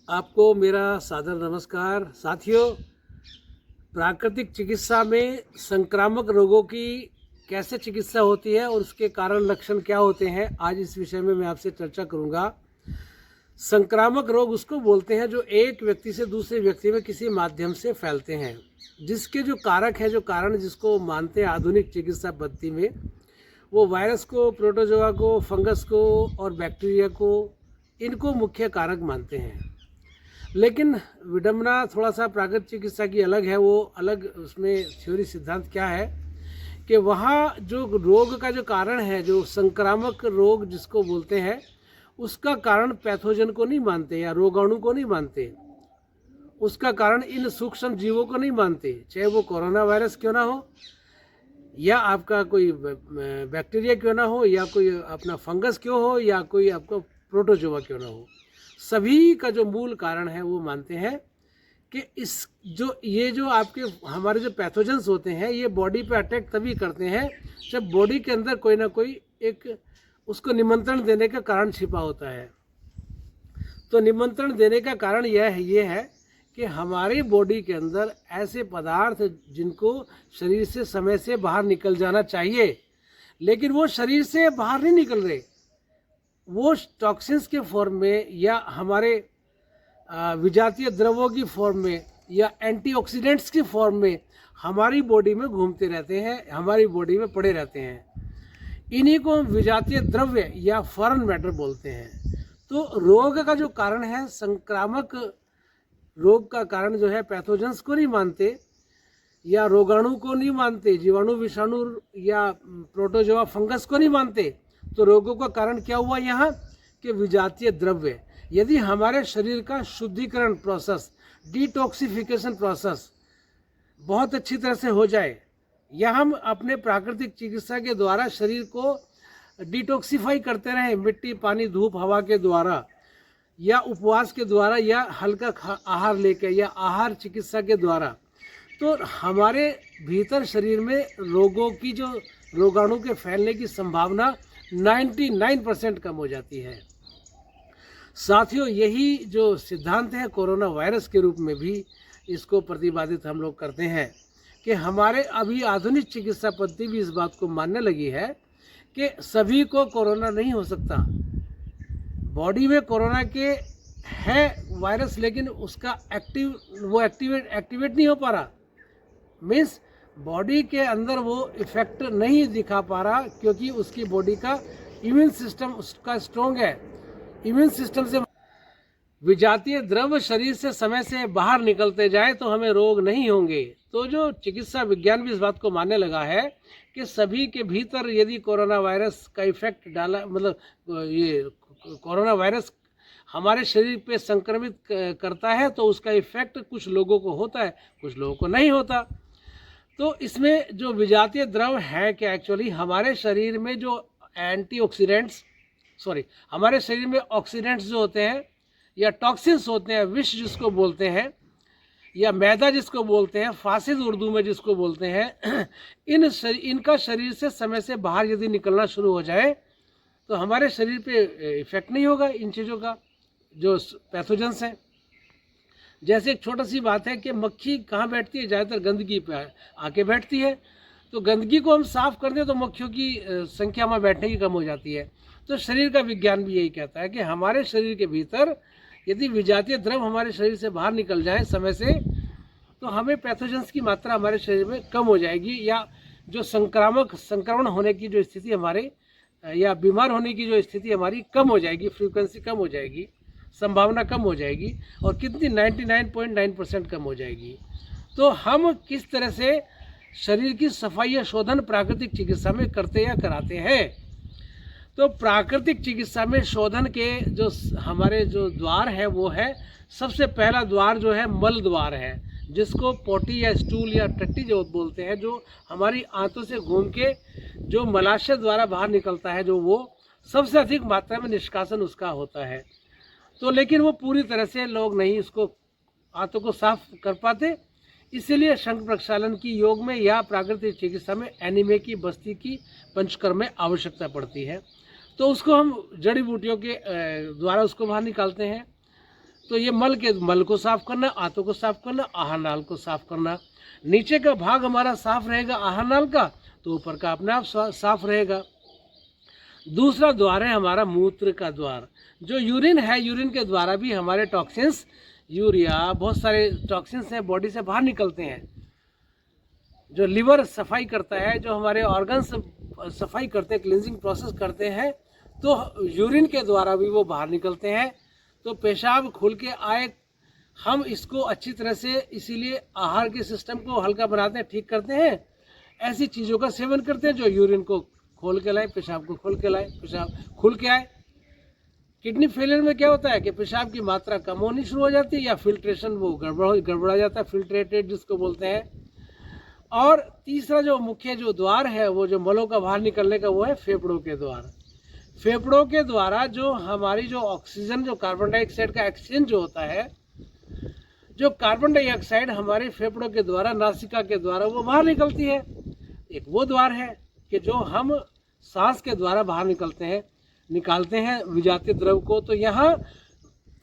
आपको मेरा सादर नमस्कार। साथियों, प्राकृतिक चिकित्सा में संक्रामक रोगों की कैसे चिकित्सा होती है और उसके कारण लक्षण क्या होते हैं, आज इस विषय में मैं आपसे चर्चा करूंगा। संक्रामक रोग उसको बोलते हैं जो एक व्यक्ति से दूसरे व्यक्ति में किसी माध्यम से फैलते हैं, जिसके जो कारक है, जो कारण जिसको मानते हैं आधुनिक चिकित्सा पद्धति में, वो वायरस को, प्रोटोजोआ को, फंगस को और बैक्टीरिया को, इनको मुख्य कारक मानते हैं। लेकिन विडंबना थोड़ा सा प्राकृतिक चिकित्सा की अलग है। वो अलग उसमें थ्योरी सिद्धांत क्या है कि वहाँ जो रोग का जो कारण है, जो संक्रामक रोग जिसको बोलते हैं, उसका कारण पैथोजन को नहीं मानते या रोगाणु को नहीं मानते, उसका कारण इन सूक्ष्म जीवों को नहीं मानते, चाहे वो कोरोना वायरस क्यों ना हो, या आपका कोई बैक्टीरिया क्यों ना हो, या कोई अपना फंगस क्यों हो, या कोई आपका प्रोटोजोआ क्यों ना हो। सभी का जो मूल कारण है वो मानते हैं कि ये जो आपके हमारे जो पैथोजेंस होते हैं, ये बॉडी पे अटैक तभी करते हैं जब बॉडी के अंदर कोई ना कोई एक उसको निमंत्रण देने का कारण छिपा होता है। तो निमंत्रण देने का कारण ये है कि हमारी बॉडी के अंदर ऐसे पदार्थ जिनको शरीर से समय से बाहर निकल जाना चाहिए, लेकिन वो शरीर से बाहर नहीं निकल रहे, वो टॉक्सिन्स के फॉर्म में या हमारे विजातीय द्रव्यों की फॉर्म में या एंटीऑक्सीडेंट्स की फॉर्म में हमारी बॉडी में घूमते रहते हैं, हमारी बॉडी में पड़े रहते हैं। इन्हीं को हम विजातीय द्रव्य या फॉरेन मैटर बोलते हैं। तो रोग का जो कारण है, संक्रामक रोग का कारण जो है, पैथोजेंस को नहीं मानते या रोगाणु को नहीं मानते, जीवाणु, विषाणु या प्रोटोजोआ, फंगस को नहीं मानते। तो रोगों का कारण क्या हुआ यहाँ कि विजातीय द्रव्य। यदि हमारे शरीर का शुद्धिकरण प्रोसेस, डिटॉक्सिफिकेशन प्रोसेस बहुत अच्छी तरह से हो जाए, या हम अपने प्राकृतिक चिकित्सा के द्वारा शरीर को डिटॉक्सिफाई करते रहें, मिट्टी, पानी, धूप, हवा के द्वारा, या उपवास के द्वारा, या हल्का आहार लेकर, या आहार चिकित्सा के द्वारा, तो हमारे भीतर शरीर में रोगों की जो रोगाणु के फैलने की संभावना 99% कम हो जाती है। साथियों, यही जो सिद्धांत है कोरोना वायरस के रूप में भी इसको प्रतिपादित हम लोग करते हैं कि हमारे अभी आधुनिक चिकित्सा पद्धति भी इस बात को मानने लगी है कि सभी को कोरोना नहीं हो सकता। बॉडी में कोरोना के है वायरस, लेकिन उसका एक्टिवेट नहीं हो पा रहा। मीन्स बॉडी के अंदर वो इफेक्ट नहीं दिखा पा रहा, क्योंकि उसकी बॉडी का इम्यून सिस्टम उसका स्ट्रॉन्ग है। इम्यून सिस्टम से विजातीय द्रव्य शरीर से समय से बाहर निकलते जाए तो हमें रोग नहीं होंगे। तो जो चिकित्सा विज्ञान भी इस बात को मानने लगा है कि सभी के भीतर यदि कोरोना वायरस का इफेक्ट डाला, मतलब ये कोरोना वायरस हमारे शरीर पे संक्रमित करता है, तो उसका इफेक्ट कुछ लोगों को होता है, कुछ लोगों को नहीं होता। तो इसमें जो विजातीय द्रव्य है कि एक्चुअली हमारे शरीर में जो हमारे शरीर में ऑक्सीडेंट्स जो होते हैं या टॉक्सिन्स होते हैं, विष जिसको बोलते हैं, या मैदा जिसको बोलते हैं, फासिद उर्दू में जिसको बोलते हैं, इनका शरीर से समय से बाहर यदि निकलना शुरू हो जाए तो हमारे शरीर पे इफेक्ट नहीं होगा इन चीज़ों का, जो पैथोजेंस हैं। जैसे एक छोटी सी बात है कि मक्खी कहाँ बैठती है, ज़्यादातर गंदगी पे आके बैठती है। तो गंदगी को हम साफ़ कर दें तो मक्खियों की संख्या में बैठने की कम हो जाती है। तो शरीर का विज्ञान भी यही कहता है कि हमारे शरीर के भीतर यदि विजातीय द्रव्य हमारे शरीर से बाहर निकल जाए समय से, तो हमें पैथोजेंस की मात्रा हमारे शरीर में कम हो जाएगी, या जो संक्रमण होने की जो स्थिति हमारे, या बीमार होने की जो स्थिति हमारी कम हो जाएगी, फ्रीक्वेंसी कम हो जाएगी, संभावना कम हो जाएगी, और कितनी 99.9% कम हो जाएगी। तो हम किस तरह से शरीर की सफाई या शोधन प्राकृतिक चिकित्सा में करते या कराते हैं। तो प्राकृतिक चिकित्सा में शोधन के जो हमारे जो द्वार है वो है, सबसे पहला द्वार जो है मल द्वार है, जिसको पोटी या स्टूल या टट्टी जो बोलते हैं, जो हमारी आंतों से घूम के जो मलाशय द्वारा बाहर निकलता है, जो वो सबसे अधिक मात्रा में निष्कासन उसका होता है। तो लेकिन वो पूरी तरह से लोग नहीं उसको आंतों को साफ कर पाते, इसीलिए शंख प्रक्षालन की योग में या प्राकृतिक चिकित्सा में एनीमे की, बस्ती की, पंचकर्म में आवश्यकता पड़ती है। तो उसको हम जड़ी बूटियों के द्वारा उसको बाहर निकालते हैं। तो ये मल को साफ करना, आंतों को साफ करना, आहार नाल को साफ करना। नीचे का भाग हमारा साफ रहेगा आहार नाल का, तो ऊपर का अपने आप साफ रहेगा। दूसरा द्वार है हमारा मूत्र का द्वार। जो यूरिन है, यूरिन के द्वारा भी हमारे टॉक्सिन्स, यूरिया, बहुत सारे टॉक्सिन्स हैं बॉडी से बाहर निकलते हैं। जो लिवर सफाई करता है, जो हमारे ऑर्गन्स सफाई करते हैं, क्लींजिंग प्रोसेस करते हैं, तो यूरिन के द्वारा भी वो बाहर निकलते हैं। तो पेशाब खुल के आए, हम इसको अच्छी तरह से, इसीलिए आहार के सिस्टम को हल्का बनाते हैं, ठीक करते हैं। ऐसी चीज़ों का सेवन करते हैं जो यूरिन को खोल के लाए, पेशाब को खोल के लाए, पेशाब खुल के आए। किडनी फेलियर में क्या होता है कि पेशाब की मात्रा कम होनी शुरू हो जाती है, या फिल्ट्रेशन वो गड़बड़ा जाता है, फिल्ट्रेटेड जिसको बोलते हैं। और तीसरा जो मुख्य जो द्वार है, वो जो मलों का बाहर निकलने का, वो है फेफड़ों के द्वार। फेफड़ों के द्वारा जो हमारी जो ऑक्सीजन, जो कार्बन डाइऑक्साइड का एक्सचेंज जो होता है, जो कार्बन डाइऑक्साइड हमारे फेफड़ों के द्वारा, नासिका के द्वारा वो बाहर निकलती है। एक वो द्वार है कि जो हम सांस के द्वारा बाहर निकालते हैं विजातीय द्रव को। तो यहाँ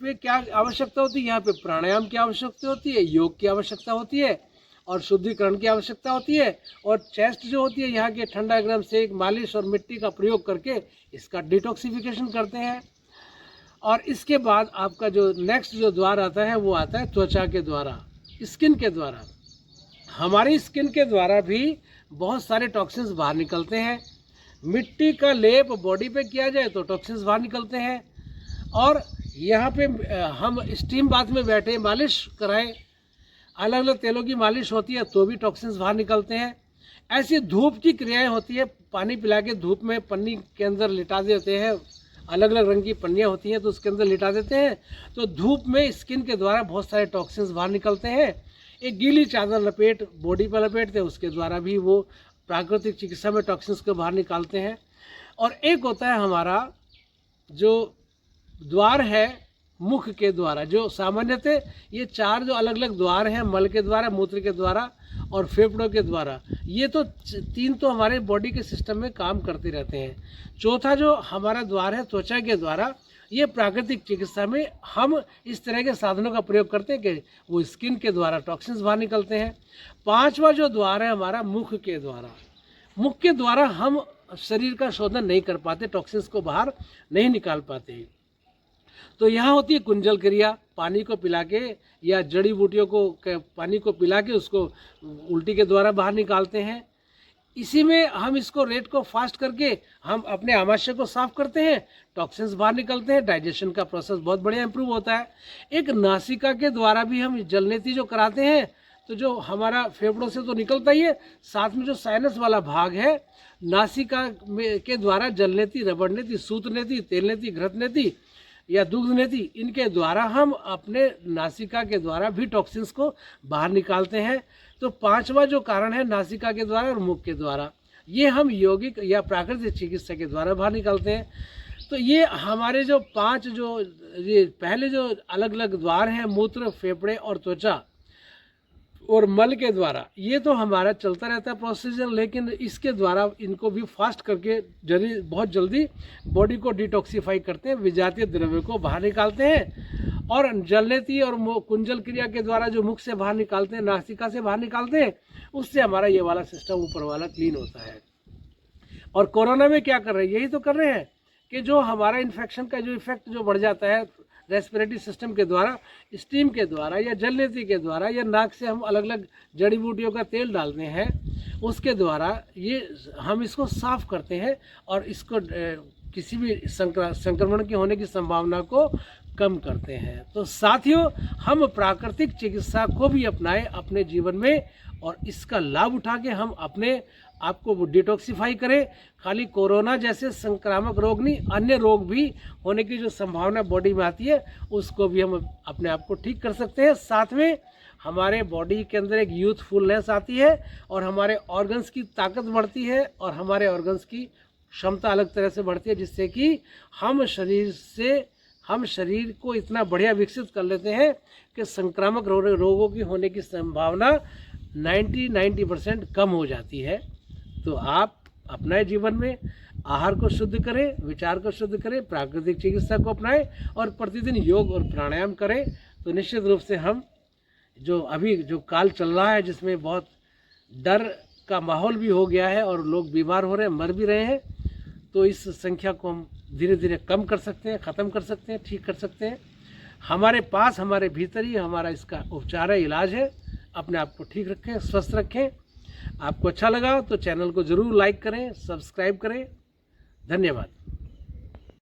पे क्या आवश्यकता होती है? यहाँ पे प्राणायाम की आवश्यकता होती है, योग की आवश्यकता होती है, और शुद्धिकरण की आवश्यकता होती है। और चेस्ट जो होती है, यहाँ के ठंडा गर्म सेक, मालिश और मिट्टी का प्रयोग करके इसका डिटॉक्सिफिकेशन करते हैं। और इसके बाद आपका जो नेक्स्ट जो द्वार आता है, वो आता है त्वचा के द्वारा, स्किन के द्वारा। हमारी स्किन के द्वारा भी बहुत सारे टॉक्सिन्स बाहर निकलते हैं। मिट्टी का लेप बॉडी पे किया जाए तो टॉक्सिन्स बाहर निकलते हैं। और यहाँ पे हम स्टीम बाथ में बैठे मालिश कराएं, अलग अलग तेलों की मालिश होती है तो भी टॉक्सिन्स बाहर निकलते हैं। ऐसी धूप की क्रियाएं होती है, पानी पिला के धूप में पन्नी के अंदर लिटा देते हैं, अलग अलग रंग की पन्नियाँ होती हैं तो उसके अंदर लिटा देते हैं, तो धूप में स्किन के द्वारा बहुत सारे टॉक्सिन्स बाहर निकलते हैं। एक गीली चादर बॉडी पर लपेटते हैं, उसके द्वारा भी वो प्राकृतिक चिकित्सा में टॉक्सिन्स को बाहर निकालते हैं। और एक होता है हमारा जो द्वार है मुख के द्वारा, जो सामान्यतः ये चार जो अलग अलग द्वार हैं, मल के द्वारा, मूत्र के द्वारा और फेफड़ों के द्वारा, ये तो तीन तो हमारे बॉडी के सिस्टम में काम करते रहते हैं। चौथा जो हमारा द्वार है त्वचा के द्वारा, ये प्राकृतिक चिकित्सा में हम इस तरह के साधनों का प्रयोग करते हैं कि वो स्किन के द्वारा टॉक्सिन्स बाहर निकलते हैं। पांचवा जो द्वार है हमारा मुख के द्वारा, मुख के द्वारा हम शरीर का शोधन नहीं कर पाते, टॉक्सिन्स को बाहर नहीं निकाल पाते। तो यहाँ होती है कुंजल क्रिया, पानी को पिला के या जड़ी बूटियों को पानी को पिला के उसको उल्टी के द्वारा बाहर निकालते हैं। इसी में हम इसको रेट को फास्ट करके हम अपने आमाशय को साफ करते हैं, टॉक्सिन्स बाहर निकलते हैं, डाइजेशन का प्रोसेस बहुत बढ़िया इंप्रूव होता है। एक नासिका के द्वारा भी हम जलनेती जो कराते हैं, तो जो हमारा फेफड़ों से तो निकलता ही है, साथ में जो साइनस वाला भाग है, नासिका के द्वारा जलनेती, रबड़नेती, सूतनेती, तेलनेती, घृतनेती या दुग्धनेती, इनके द्वारा हम अपने नासिका के द्वारा भी टॉक्सिन्स को बाहर निकालते हैं। तो पांचवा जो कारण है नासिका के द्वारा और मुख के द्वारा, ये हम यौगिक या प्राकृतिक चिकित्सा के द्वारा बाहर निकालते हैं। तो ये हमारे जो पांच जो ये पहले जो अलग अलग द्वार हैं, मूत्र, फेफड़े और त्वचा और मल के द्वारा, ये तो हमारा चलता रहता है प्रोसीजर, लेकिन इसके द्वारा इनको भी फास्ट करके बहुत जल्दी बॉडी को डिटॉक्सिफाई करते हैं, विजातीय द्रव्य को बाहर निकालते हैं। और जलनेती और कुंजल क्रिया के द्वारा जो मुख से बाहर निकालते हैं, नासिका से बाहर निकालते हैं, उससे हमारा ये वाला सिस्टम ऊपर वाला क्लीन होता है। और कोरोना में क्या कर रहे हैं? यही तो कर रहे हैं कि जो हमारा इन्फेक्शन का जो इफेक्ट जो बढ़ जाता है रेस्पिरेटरी सिस्टम के द्वारा, स्टीम के द्वारा या जलनेती के द्वारा, या नाक से हम अलग अलग जड़ी बूटियों का तेल डालते हैं, उसके द्वारा ये हम इसको साफ करते हैं और इसको किसी भी संक्रमण के होने की संभावना को कम करते हैं। तो साथियों, हम प्राकृतिक चिकित्सा को भी अपनाएं अपने जीवन में और इसका लाभ उठा के हम अपने आपको डिटॉक्सिफाई करें। खाली कोरोना जैसे संक्रामक रोग नहीं, अन्य रोग भी होने की जो संभावना बॉडी में आती है, उसको भी हम अपने आप को ठीक कर सकते हैं। साथ में हमारे बॉडी के अंदर एक यूथफुलनेस आती है और हमारे ऑर्गन्स की ताकत बढ़ती है और हमारे ऑर्गन्स की क्षमता अलग तरह से बढ़ती है, जिससे कि हम शरीर को इतना बढ़िया विकसित कर लेते हैं कि संक्रामक रोगों की होने की संभावना 90% कम हो जाती है। तो आप अपने जीवन में आहार को शुद्ध करें, विचार को शुद्ध करें, प्राकृतिक चिकित्सा को अपनाएं और प्रतिदिन योग और प्राणायाम करें। तो निश्चित रूप से हम जो काल चल रहा है, जिसमें बहुत डर का माहौल भी हो गया है और लोग बीमार हो रहे हैं, मर भी रहे हैं, तो इस संख्या को हम धीरे धीरे कम कर सकते हैं, ख़त्म कर सकते हैं, ठीक कर सकते हैं। हमारे पास, हमारे भीतर ही हमारा इसका उपचार है, इलाज है। अपने आप को ठीक रखें, स्वस्थ रखें। आपको अच्छा लगा तो चैनल को ज़रूर लाइक करें, सब्सक्राइब करें। धन्यवाद।